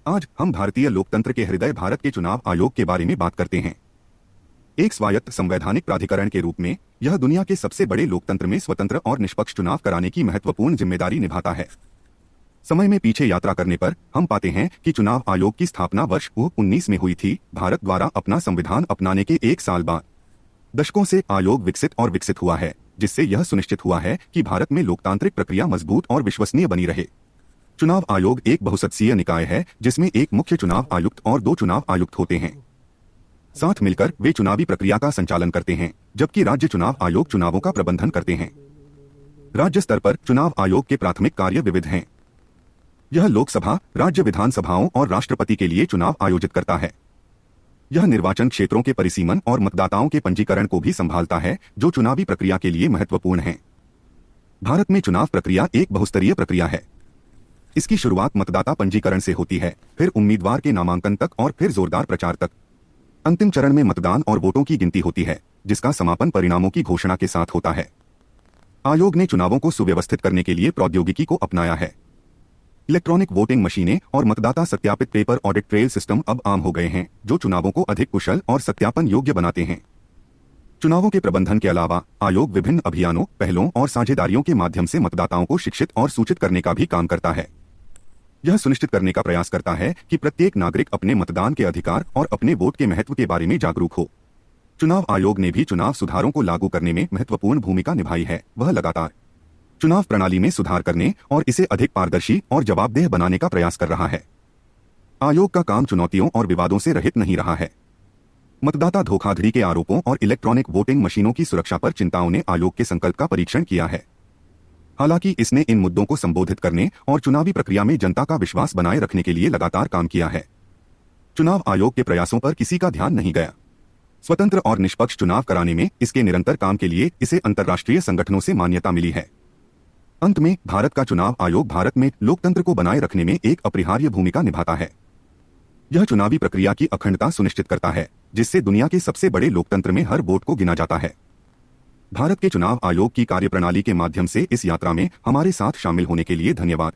आज हम भारतीय लोकतंत्र के हृदय भारत के चुनाव आयोग के बारे में बात करते हैं। एक स्वायत्त संवैधानिक प्राधिकरण के रूप में यह दुनिया के सबसे बड़े लोकतंत्र में स्वतंत्र और निष्पक्ष चुनाव कराने की महत्वपूर्ण जिम्मेदारी निभाता है। समय में पीछे यात्रा करने पर हम पाते हैं कि चुनाव आयोग की स्थापना वर्ष 19 में हुई थी, भारत द्वारा अपना संविधान अपनाने के एक साल बाद। दशकों से आयोग विकसित हुआ है, जिससे यह सुनिश्चित हुआ है कि भारत में लोकतांत्रिक प्रक्रिया मजबूत और विश्वसनीय बनी रहे। चुनाव आयोग एक बहुसदस्यीय निकाय है, जिसमें एक मुख्य चुनाव आयुक्त और 2 चुनाव आयुक्त होते हैं। साथ मिलकर वे चुनावी प्रक्रिया का संचालन करते हैं, जबकि राज्य चुनाव आयोग चुनावों का प्रबंधन करते हैं। राज्य स्तर पर चुनाव आयोग के प्राथमिक कार्य विविध हैं। यह लोकसभा, राज्य विधानसभाओं और राष्ट्रपति के लिए चुनाव आयोजित करता है। यह निर्वाचन क्षेत्रों के परिसीमन और मतदाताओं के पंजीकरण को भी संभालता है, जो चुनावी प्रक्रिया के लिए महत्वपूर्ण है। भारत में चुनाव प्रक्रिया एक बहुस्तरीय प्रक्रिया है। इसकी शुरुआत मतदाता पंजीकरण से होती है, फिर उम्मीदवार के नामांकन तक और फिर जोरदार प्रचार तक। अंतिम चरण में मतदान और वोटों की गिनती होती है, जिसका समापन परिणामों की घोषणा के साथ होता है। आयोग ने चुनावों को सुव्यवस्थित करने के लिए प्रौद्योगिकी को अपनाया है। इलेक्ट्रॉनिक वोटिंग मशीनें और मतदाता सत्यापित पेपर ऑडिट ट्रेल सिस्टम अब आम हो गए हैं, जो चुनावों को अधिक कुशल और सत्यापन योग्य बनाते हैं। चुनावों के प्रबंधन के अलावा आयोग विभिन्न अभियानों, पहलों और साझेदारियों के माध्यम से मतदाताओं को शिक्षित और सूचित करने का भी काम करता है। यह सुनिश्चित करने का प्रयास करता है कि प्रत्येक नागरिक अपने मतदान के अधिकार और अपने वोट के महत्व के बारे में जागरूक हो। चुनाव आयोग ने भी चुनाव सुधारों को लागू करने में महत्वपूर्ण भूमिका निभाई है। वह लगातार चुनाव प्रणाली में सुधार करने और इसे अधिक पारदर्शी और जवाबदेह बनाने का प्रयास कर रहा है। आयोग का काम चुनौतियों और विवादों से रहित नहीं रहा है। मतदाता धोखाधड़ी के आरोपों और इलेक्ट्रॉनिक वोटिंग मशीनों की सुरक्षा पर चिंताओं ने आयोग के संकल्प का परीक्षण किया है। हालांकि इसने इन मुद्दों को संबोधित करने और चुनावी प्रक्रिया में जनता का विश्वास बनाए रखने के लिए लगातार काम किया है। चुनाव आयोग के प्रयासों पर किसी का ध्यान नहीं गया। स्वतंत्र और निष्पक्ष चुनाव कराने में इसके निरंतर काम के लिए इसे अंतर्राष्ट्रीय संगठनों से मान्यता मिली है। अंत में भारत का चुनाव आयोग भारत में लोकतंत्र को बनाए रखने में एक अपरिहार्य भूमिका निभाता है। यह चुनावी प्रक्रिया की अखंडता सुनिश्चित करता है, जिससे दुनिया के सबसे बड़े लोकतंत्र में हर वोट को गिना जाता है। भारत के चुनाव आयोग की कार्यप्रणाली के माध्यम से इस यात्रा में हमारे साथ शामिल होने के लिए धन्यवाद।